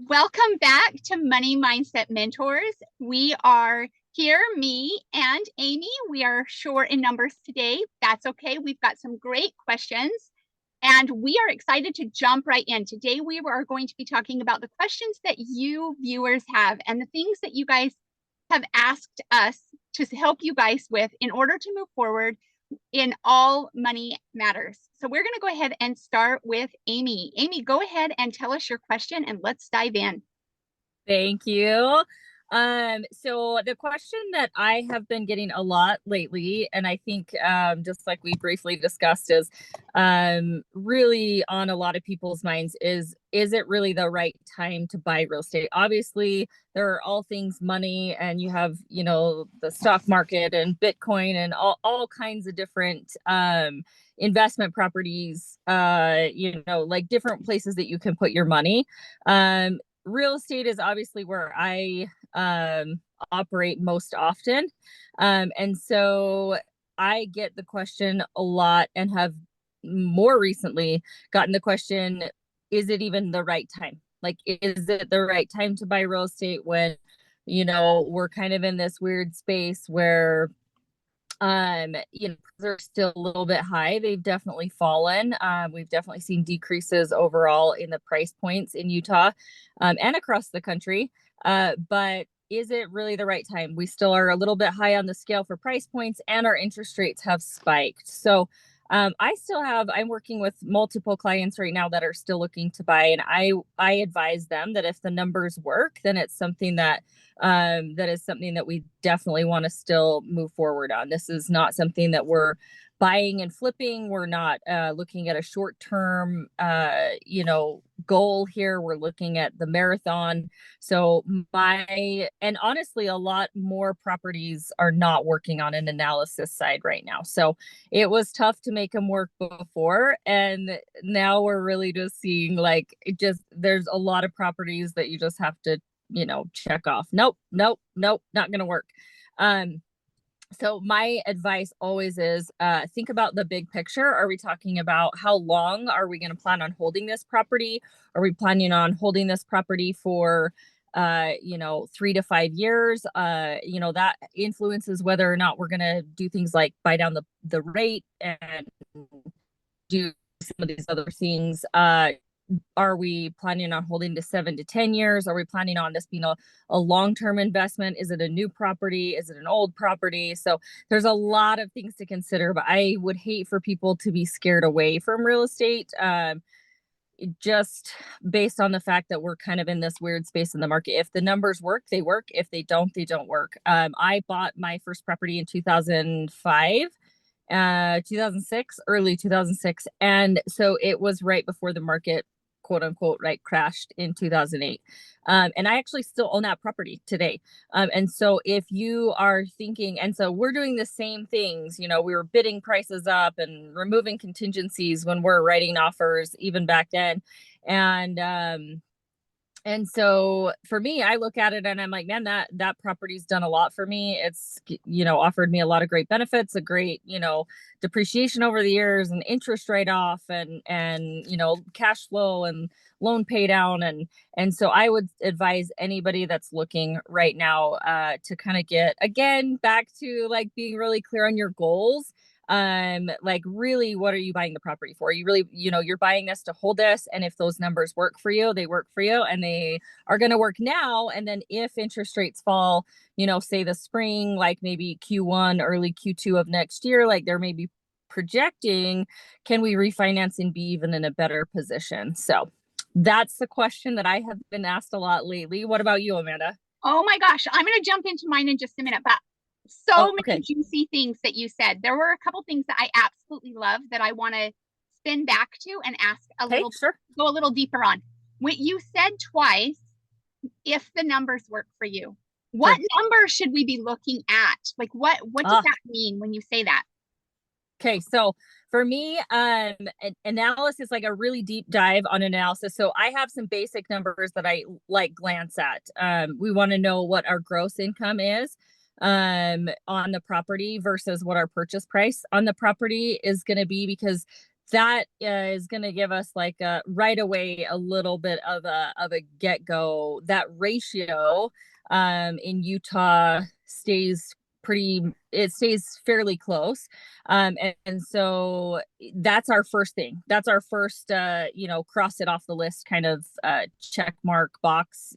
Welcome back to Money Mindset Mentors. We are here, me and Amy. We are short in numbers today. That's okay. We've got some great questions and we are excited to jump right in. Today, we are going to be talking about the questions that you viewers have and the things that you guys have asked us to help you guys with in order to move forward in all money matters. So we're going to go ahead and start with Amy. Amy, go ahead and tell us your question and let's dive in. Thank you. So the question that I have been getting a lot lately, and I think just like we briefly discussed, is really on a lot of people's minds is it really the right time to buy real estate? Obviously, there are all things money, and you have, the stock market and Bitcoin and all kinds of different investment properties, like different places that you can put your money. Real estate is obviously where I operate most often. And so I get the question a lot and have more recently gotten the question, is it even the right time? Like, is it the right time to buy real estate when, we're kind of in this weird space where they're still a little bit high. They've definitely fallen. We've definitely seen decreases overall in the price points in Utah and across the country. But is it really the right time? We still are a little bit high on the scale for price points, and our interest rates have spiked. So I'm working with multiple clients right now that are still looking to buy, and I advise them that if the numbers work, then it's something that is something that we definitely want to still move forward on. This is not something that we're buying and flipping. We're not looking at a short term, goal here. We're looking at the marathon. So and honestly, a lot more properties are not working on an analysis side right now. So it was tough to make them work before. And now we're really just seeing there's a lot of properties that you just have to check off. Nope, nope, nope, not gonna work. So my advice always is think about the big picture. Are we talking about how long are we going to plan on holding this property? Are we planning on holding this property for 3 to 5 years? That influences whether or not we're going to do things like buy down the rate and do some of these other things. Are we planning on holding to 7 to 10 years? Are we planning on this being a long-term investment? Is it a new property? Is it an old property? So there's a lot of things to consider, but I would hate for people to be scared away from real estate. Just based on the fact that we're kind of in this weird space in the market. If the numbers work, they work. If they don't, they don't work. I bought my first property in 2005. 2006, early 2006. And so it was right before the market, quote unquote, right, crashed in 2008. And I actually still own that property today. And so if you are thinking, and so we're doing the same things, we were bidding prices up and removing contingencies when we're writing offers, even back then. And so for me, I look at it and I'm like, man, that property's done a lot for me. It's, offered me a lot of great benefits, a great, depreciation over the years, and interest write off, and cash flow and loan pay down. And so I would advise anybody that's looking right now to kind of get, again, back to like being really clear on your goals. Like, really, what are you buying the property for? You really, you're buying this to hold this, and if those numbers work for you, they work for you, and they are going to work now. And then if interest rates fall, say the spring, like maybe Q1, early Q2 of next year, like they're maybe projecting, can we refinance and be even in a better position? So that's the question that I have been asked a lot lately. What about you, Amanda? Oh my gosh, I'm going to jump into mine in just a minute, but so many Okay. juicy things that you said. There were a couple things that I absolutely love that I want to spin back to and ask Okay, sure. go a little deeper on. When you said twice, if the numbers work for you, what Sure. number should we be looking at? Like what does Ah, that mean when you say that? Okay, so for me, analysis, like a really deep dive on analysis. So I have some basic numbers that I like glance at. We want to know what our gross income is on the property versus what our purchase price on the property is going to be, because that is going to give us like a right away a little bit of a get go. That ratio in Utah stays it stays fairly close. And so that's our first thing. That's our first, cross it off the list kind of check mark box.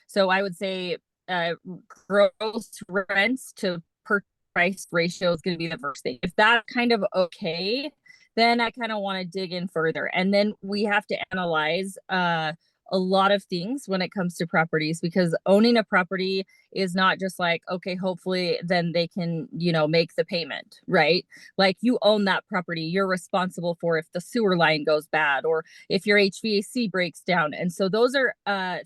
So I would say gross rents to per price ratio is going to be the first thing. If that's kind of okay, then I kind of want to dig in further. And then we have to analyze a lot of things when it comes to properties, because owning a property is not just like, okay, hopefully then they can, make the payment, right? Like you own that property, you're responsible for if the sewer line goes bad or if your HVAC breaks down. And so those are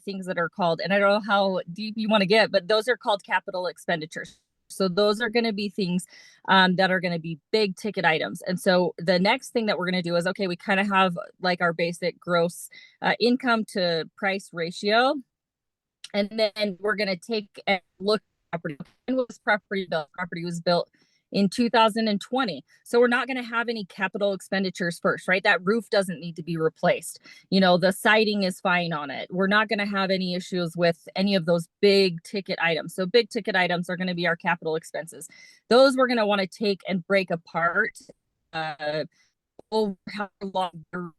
things that are called, and I don't know how deep you want to get, but those are called capital expenditures. So those are going to be things that are going to be big ticket items. And so the next thing that we're going to do is, okay, we kind of have like our basic gross income to price ratio. And then we're going to take and look at property. When was property built? Property was built in 2020. So we're not going to have any capital expenditures first, right? That roof doesn't need to be replaced. The siding is fine on it. We're not going to have any issues with any of those big ticket items. So big ticket items are going to be our capital expenses. Those we're going to want to take and break apart over how long their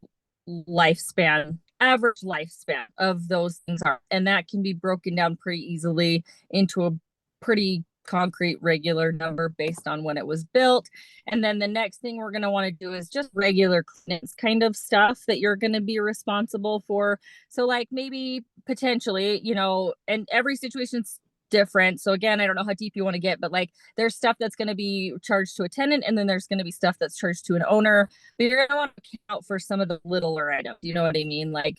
average lifespan of those things are. And that can be broken down pretty easily into a pretty concrete regular number based on when it was built. And then the next thing we're going to want to do is just regular cleanance kind of stuff that you're going to be responsible for. So like maybe potentially, and every situation's different. So again, I don't know how deep you want to get, but like there's stuff that's going to be charged to a tenant, and then there's going to be stuff that's charged to an owner. But you're going to want to account for some of the littler items. You know what I mean? Like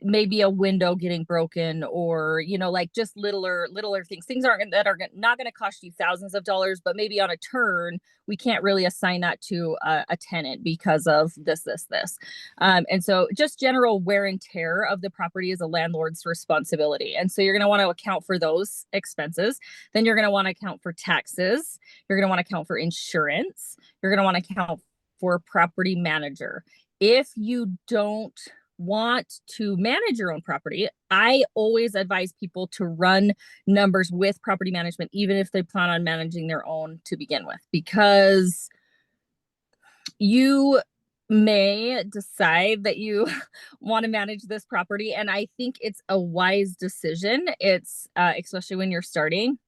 maybe a window getting broken, or like just littler things that are not going to cost you thousands of dollars, but maybe on a turn we can't really assign that to a tenant because of this. And so just general wear and tear of the property is a landlord's responsibility. And so you're going to want to account for those expenses. Then you're going to want to account for taxes. You're going to want to account for insurance. You're going to want to account for property manager. If you don't want to manage your own property, I always advise people to run numbers with property management, even if they plan on managing their own to begin with, because you may decide that you want to manage this property. And I think it's a wise decision. It's especially when you're starting.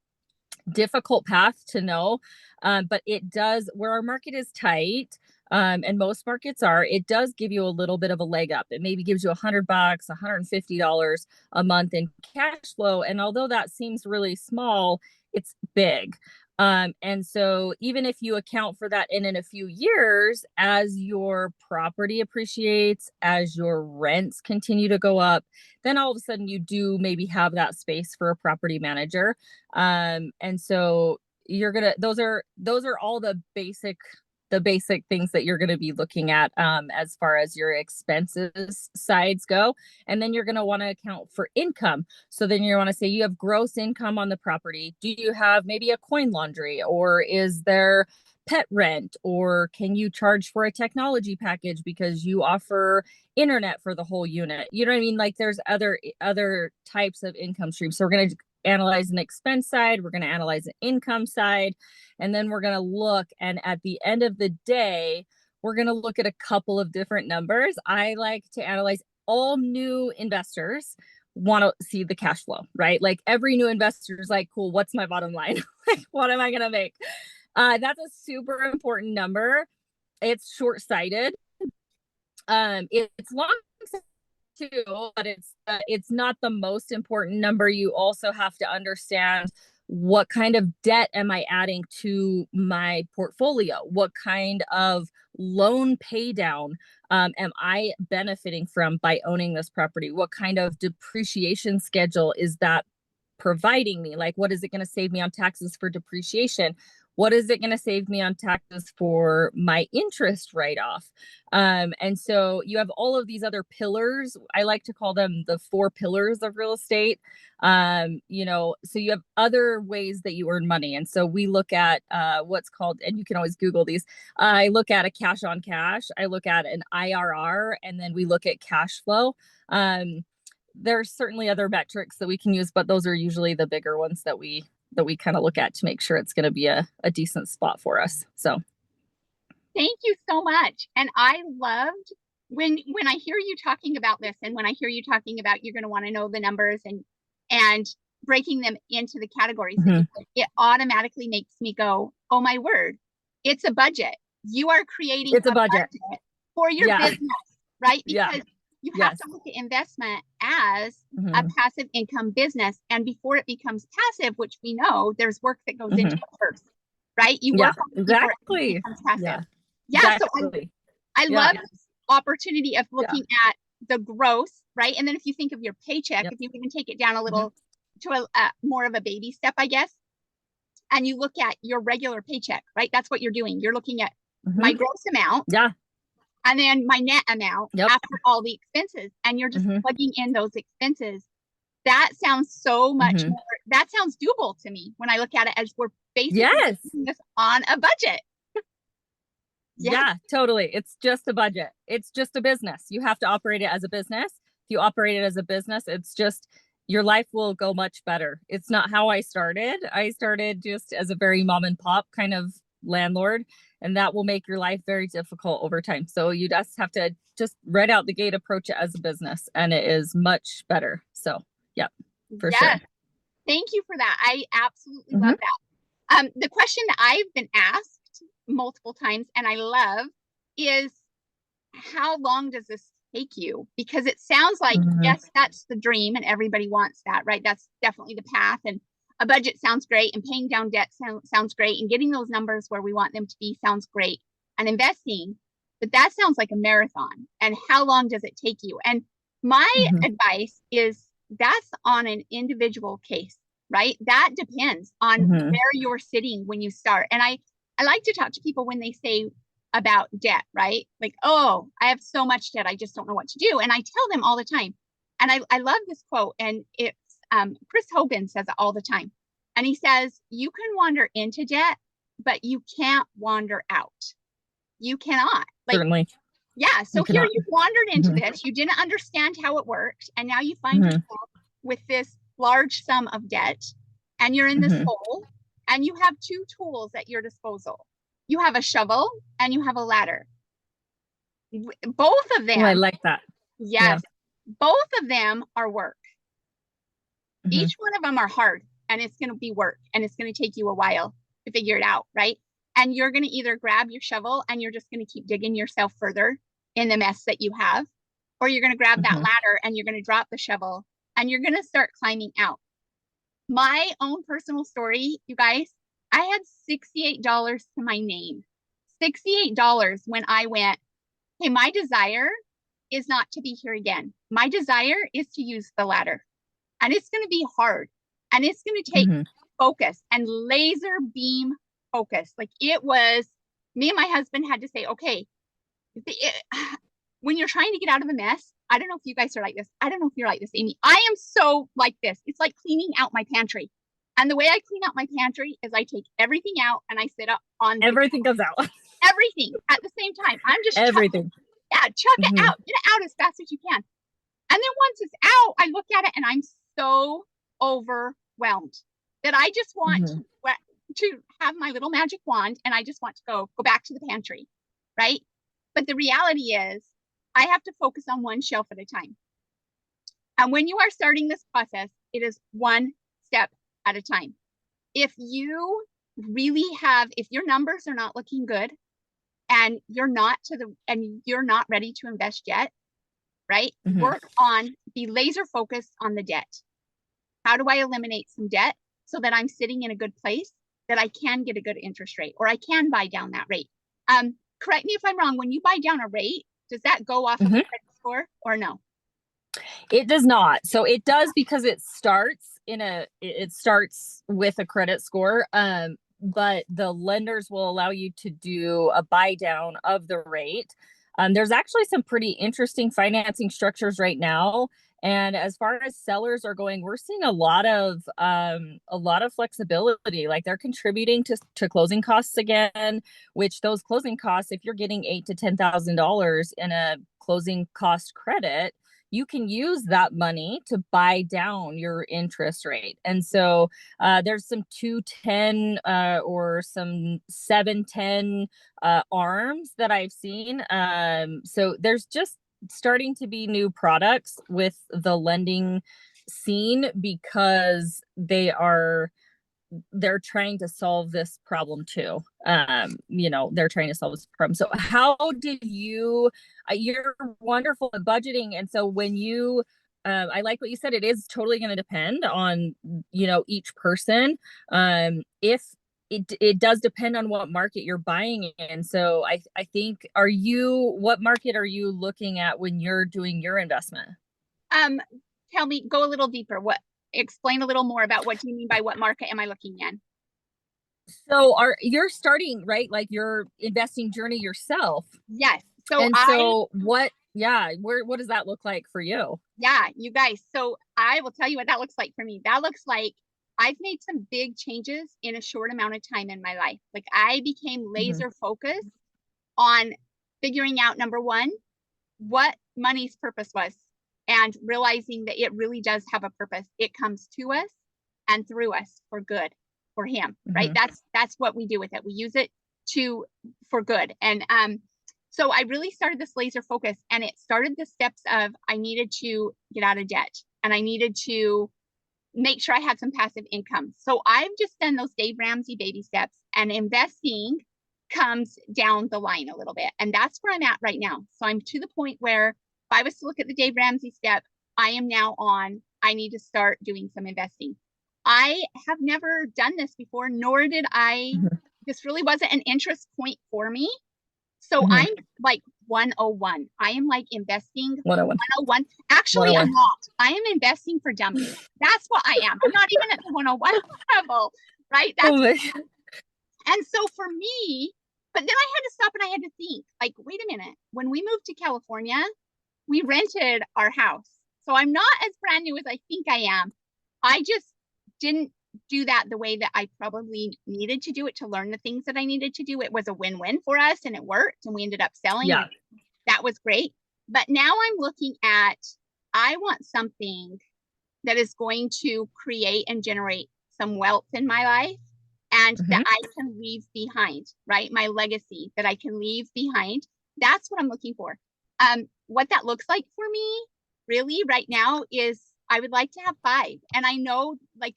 Difficult path to know, but it does, where our market is tight, and most markets are, it does give you a little bit of a leg up. It maybe gives you $100, $150 a month in cash flow. And although that seems really small, it's big. And so even if you account for that in a few years, as your property appreciates, as your rents continue to go up, then all of a sudden you do maybe have that space for a property manager. And so those are all the basic things that you're going to be looking at as far as your expenses sides go. And then you're going to want to account for income. So then you want to say you have gross income on the property. Do you have maybe a coin laundry, or is there pet rent, or can you charge for a technology package because you offer internet for the whole unit? You know what I mean? Like there's other types of income streams. So we're going to analyze an expense side, we're going to analyze an income side, and then we're going to look, and at the end of the day, we're going to look at a couple of different numbers. I like to analyze, all new investors want to see the cash flow, right? Like every new investor is like, cool, what's my bottom line? Like, what am I going to make? That's a super important number. It's short-sighted. It's long too, but it's not the most important number. You also have to understand, what kind of debt am I adding to my portfolio? What kind of loan pay down am I benefiting from by owning this property? What kind of depreciation schedule is that providing me? Like, what is it going to save me on taxes for depreciation? what is it going to save me on taxes for my interest write-off? And so you have all of these other pillars. I like to call them the 4 pillars of real estate. You know, so you have other ways that you earn money. And so we look at what's called, and you can always Google these. I look at a cash on cash, I look at an IRR, and then we look at cash flow. There's certainly other metrics that we can use, but those are usually the bigger ones that we kind of look at to make sure it's going to be a decent spot for us. So thank you so much. And I loved when I hear you talking about this, and when I hear you talking about you're going to want to know the numbers and breaking them into the categories, it automatically makes me go, oh my word, it's a budget. You are creating it's a budget for your business, right? Because you have to look at investment as a passive income business. And before it becomes passive, which we know there's work that goes into it first, right? You work on it before it becomes passive. So I love this opportunity of looking at the gross, right? And then if you think of your paycheck, if you even take it down a little to a more of a baby step, I guess, and you look at your regular paycheck, right? That's what you're doing. You're looking at my gross amount. And then my net amount after all the expenses, and you're just plugging in those expenses. That sounds so much more, that sounds doable to me when I look at it as we're basically doing this on a budget. Yeah, totally. It's just a budget. It's just a business. You have to operate it as a business. If you operate it as a business, it's just, your life will go much better. It's not how I started. I started just as a very mom and pop kind of landlord, and that will make your life very difficult over time. So you just have to just right out the gate approach it as a business, and it is much better. So for sure. Thank you for that. I absolutely love that. The question that I've been asked multiple times and I love is, how long does this take you? Because it sounds like yes, that's the dream and everybody wants that, right? That's definitely the path, and a budget sounds great, and paying down debt sounds great, and getting those numbers where we want them to be sounds great, and investing, but that sounds like a marathon. And how long does it take you? And my advice is that's on an individual case, right? That depends on where you're sitting when you start. And I like to talk to people when they say about debt, right? Like, oh, I have so much debt, I just don't know what to do. And I tell them all the time, and I love this quote, and it's Chris Hogan says it all the time. And he says, you can wander into debt, but you can't wander out. You cannot. Certainly. Yeah. So here you've wandered into this, you didn't understand how it worked, and now you find yourself with this large sum of debt, and you're in this hole, and you have 2 tools at your disposal. You have a shovel and you have a ladder. Both of them. Oh, I like that. Yes. Both of them are work. Each one of them are hard, and it's going to be work, and it's going to take you a while to figure it out, right? And you're going to either grab your shovel and you're just going to keep digging yourself further in the mess that you have, or you're going to grab that ladder and you're going to drop the shovel and you're going to start climbing out. My own personal story, you guys, I had $68 to my name. $68 when I went, hey, my desire is not to be here again. My desire is to use the ladder. And it's going to be hard. And it's going to take focus and laser beam focus. Like, it was, me and my husband had to say, okay, when you're trying to get out of a mess, I don't know if you guys are like this. I don't know if you're like this, Amy. I am so like this. It's like cleaning out my pantry. And the way I clean out my pantry is I take everything out and I sit up on everything goes out. Everything at the same time. I'm just everything. Chuck it out. Get it out as fast as you can. And then once it's out, I look at it and I'm so overwhelmed that I just want to have my little magic wand, and I just want to go back to the pantry, right? But the reality is I have to focus on one shelf at a time. And when you are starting this process, it is one step at a time. If you really if your numbers are not looking good, and you're not ready to invest yet, right? Be laser focused on the debt. How do I eliminate some debt so that I'm sitting in a good place, that I can get a good interest rate, or I can buy down that rate? Correct me if I'm wrong. When you buy down a rate, does that go off of a credit score or no? It does not. So it does, because it starts with a credit score. but the lenders will allow you to do a buy down of the rate. There's actually some pretty interesting financing structures right now. And as far as sellers are going, we're seeing a lot of flexibility. Like they're contributing to closing costs again, which those closing costs, if you're getting $8,000 to $10,000 in a closing cost credit, you can use that money to buy down your interest rate. And so there's some 210 or some 710 arms that I've seen. So there's just starting to be new products with the lending scene because they're trying to solve this problem too. They're trying to solve this problem. So how did you're wonderful at budgeting. And so when I like what you said, it is totally going to depend on, each person. If it does depend on what market you're buying in. So I think, what market are you looking at when you're doing your investment? Tell me, go a little deeper. Explain a little more about what do you mean by what market am I looking in? So you're starting, right? Like your investing journey yourself. Yes. What does that look like for you? Yeah, you guys. So I will tell you what that looks like for me. That looks like I've made some big changes in a short amount of time in my life. Like I became laser focused on figuring out, number one, what money's purpose was, and realizing that it really does have a purpose. It comes to us and through us for good, for him, right? That's what we do with it. We use it for good. And so I really started this laser focus, and it started the steps of I needed to get out of debt, and I needed to make sure I had some passive income. So I've just done those Dave Ramsey baby steps, and investing comes down the line a little bit. And that's where I'm at right now. So I'm to the point where if I was to look at the Dave Ramsey step, I am now I need to start doing some investing. I have never done this before, nor did I, this really wasn't an interest point for me. So I'm like 101. I am like investing 101. Actually, 101. I'm not. I am investing for dummies. That's what I am. I'm not even at the 101 level, right? And so for me, but then I had to stop and I had to think, like, wait a minute. When we moved to California, we rented our house. So I'm not as brand new as I think I am. I just didn't do that the way that I probably needed to do it to learn the things that I needed to do. It was a win-win for us, and it worked, and we ended up selling. Yeah. That was great. But now I'm looking at, I want something that is going to create and generate some wealth in my life, and that I can leave behind, right? My legacy that I can leave behind. That's what I'm looking for. What that looks like for me really right now is I would like to have 5. And I know, like,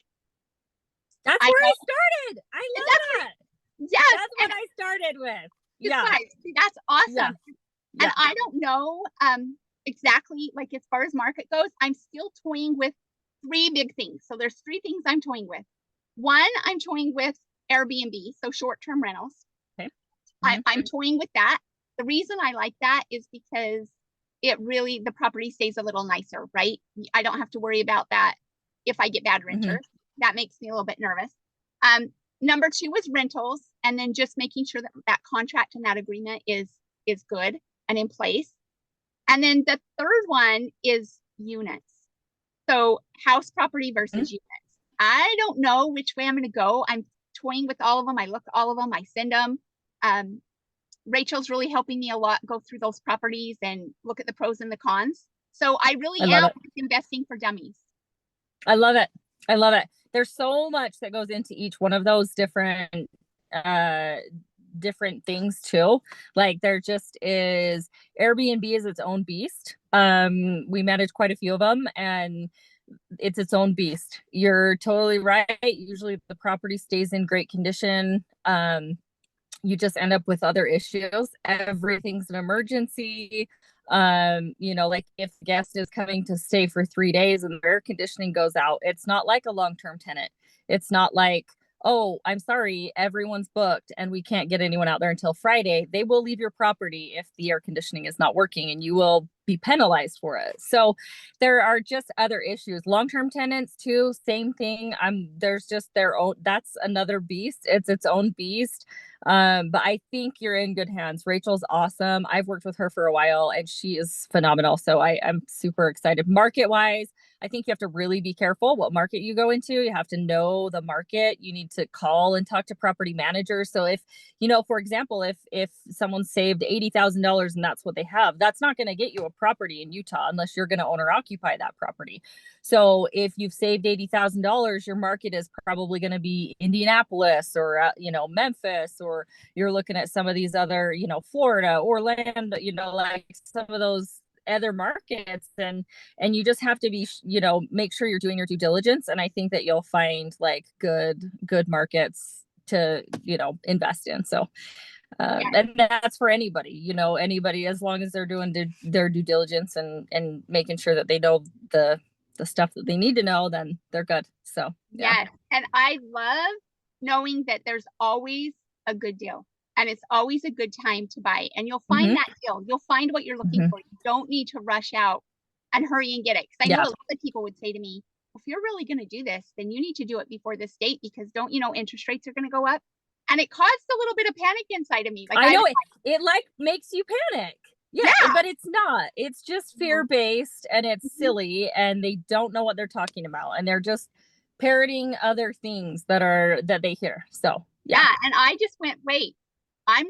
that's where I started. I love that. Yes. That's what I started with. Yeah. That's awesome. Yeah. And I don't know exactly, like, as far as market goes, I'm still toying with 3 big things. So there's 3 things I'm toying with. One, I'm toying with Airbnb, so short-term rentals. Okay. I'm toying with that. The reason I like that is because the property stays a little nicer, right? I don't have to worry about that if I get bad renters. That makes me a little bit nervous. Number 2 is rentals, and then just making sure that contract and that agreement is good and in place. And then the third one is units. So house property versus units. I don't know which way I'm going to go. I'm toying with all of them. I look at all of them. I send them. Rachel's really helping me a lot go through those properties and look at the pros and the cons. So I really am investing for dummies. I love it. I love it. There's so much that goes into each one of those different things too. Like there just is, Airbnb is its own beast. We manage quite a few of them, and it's its own beast. You're totally right. Usually the property stays in great condition. You just end up with other issues. Everything's an emergency. Like if the guest is coming to stay for 3 days and the air conditioning goes out, it's not like a long-term tenant. It's not like, oh, I'm sorry, everyone's booked and we can't get anyone out there until Friday. They will leave your property if the air conditioning is not working, and you will be penalized for it. So there are just other issues. Long-term tenants too, same thing. There's just their own, that's another beast. It's its own beast. But I think you're in good hands. Rachel's awesome. I've worked with her for a while and she is phenomenal. So I'm super excited. Market wise, I think you have to really be careful what market you go into. You have to know the market. You need to call and talk to property managers. So if, for example, if someone saved $80,000 and that's what they have, that's not going to get you a property in Utah unless you're going to owner occupy that property. So if you've saved $80,000, your market is probably going to be Indianapolis or, Memphis, or you're looking at some of these other, Florida, Orlando, like some of those other markets, and you just have to be, make sure you're doing your due diligence. And I think that you'll find like good markets to, invest in. So, and that's for anybody, anybody, as long as they're doing their due diligence and making sure that they know the stuff that they need to know, then they're good. So, yeah. Yes. And I love knowing that there's always a good deal. And it's always a good time to buy. And you'll find that deal. You'll find what you're looking for. You don't need to rush out and hurry and get it. Because I know a lot of people would say to me, if you're really going to do this, then you need to do it before this date, because don't you know interest rates are going to go up? And it caused a little bit of panic inside of me. Like, I know it like makes you panic. Yeah, but it's not. It's just fear-based and it's silly, and they don't know what they're talking about, and they're just parroting other things that they hear. So yeah. And I just went, wait, I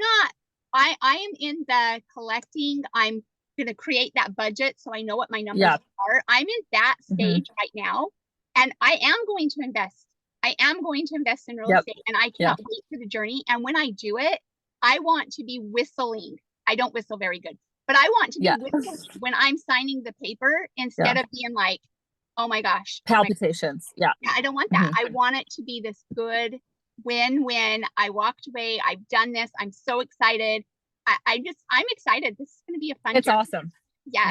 am in the collecting. I'm going to create that budget so I know what my numbers are. I'm in that stage right now, and I am going to invest. I am going to invest in real estate, and I cannot wait for the journey. And when I do it, I want to be whistling. I don't whistle very good, but I want to be whistling when I'm signing the paper instead of being like, oh my gosh. Palpitations. Yeah, I don't want that. I want it to be this good when I walked away. I've done this. I'm so excited. I'm excited. This is going to be a fun It's journey. awesome. Yeah.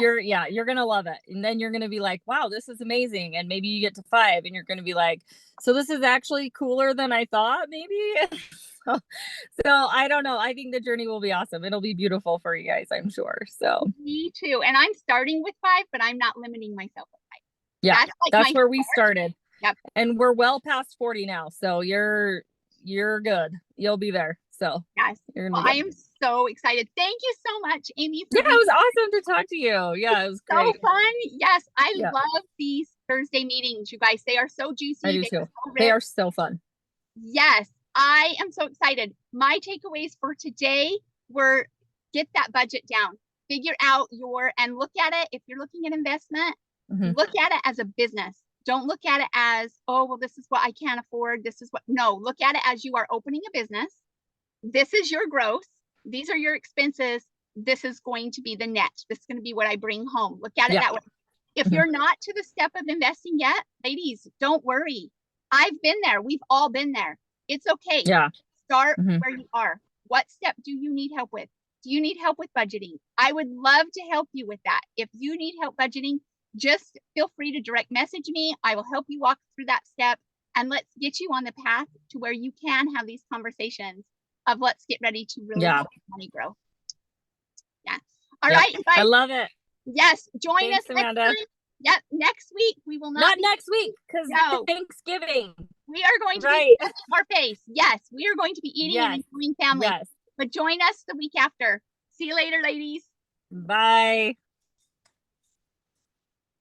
You're going to love it. And then you're going to be like, wow, this is amazing. And maybe you get to 5 and you're going to be like, so this is actually cooler than I thought, maybe. So I don't know. I think the journey will be awesome. It'll be beautiful for you guys, I'm sure. So me too. And I'm starting with 5, but I'm not limiting myself with 5. Yeah. That's where we started. Yep. And we're well past 40 now. So you're good. You'll be there. So yes. Well, I am so excited. Thank you so much, Amy. Yeah, it was awesome to talk to you. Yeah, it was great. So fun. Yes, I love these Thursday meetings, you guys. They are so juicy. I do too. They are so fun. Yes, I am so excited. My takeaways for today were get that budget down. Figure out and look at it. If you're looking at investment, look at it as a business. Don't look at it as, oh, well, this is what I can't afford. No, look at it as you are opening a business. This is your growth. These are your expenses. This is going to be the net. This is going to be what I bring home. Look at it that way. If you're not to the step of investing yet, ladies, don't worry. I've been there. We've all been there. It's okay. Yeah. Start where you are. What step do you need help with? Do you need help with budgeting? I would love to help you with that. If you need help budgeting, just feel free to direct message me. I will help you walk through that step, and let's get you on the path to where you can have these conversations of let's get ready to really money grow. Yeah. All right, you guys. I love it. Yes. Join us Amanda. next time. Yep. Next week we will not next week because Thanksgiving. We are going to be our face. Yes, we are going to be eating and enjoying family. Yes. But join us the week after. See you later, ladies. Bye.